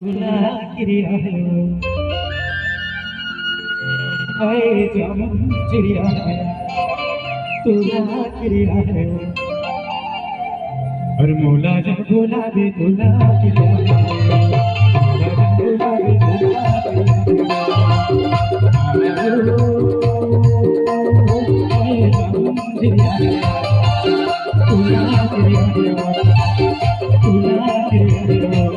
तुला किरिया है हाय जामुन चिड़िया है तुला किरिया है और मोला जब गुलाबी तुला किरिया है मोला जब गुलाबी तुला किरिया हाय जामुन चिड़िया है तुला किरिया है तुला किरिया है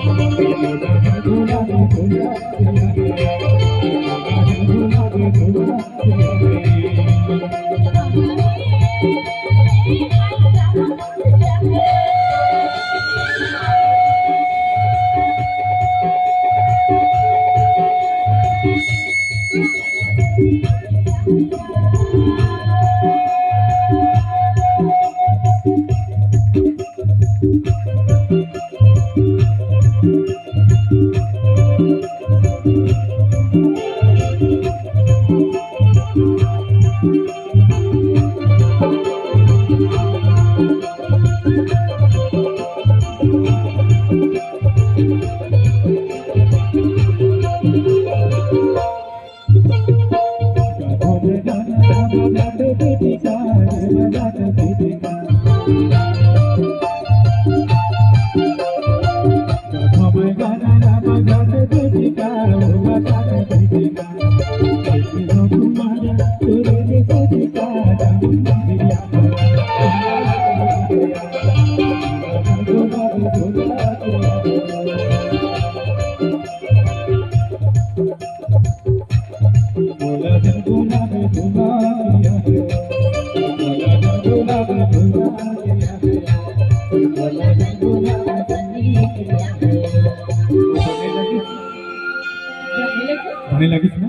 होने लगी ना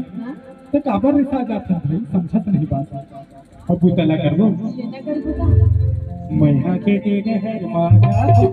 तो काबर रिसा जाता भाई समझत नहीं बात अब पुतला कर दो मैं के घर माया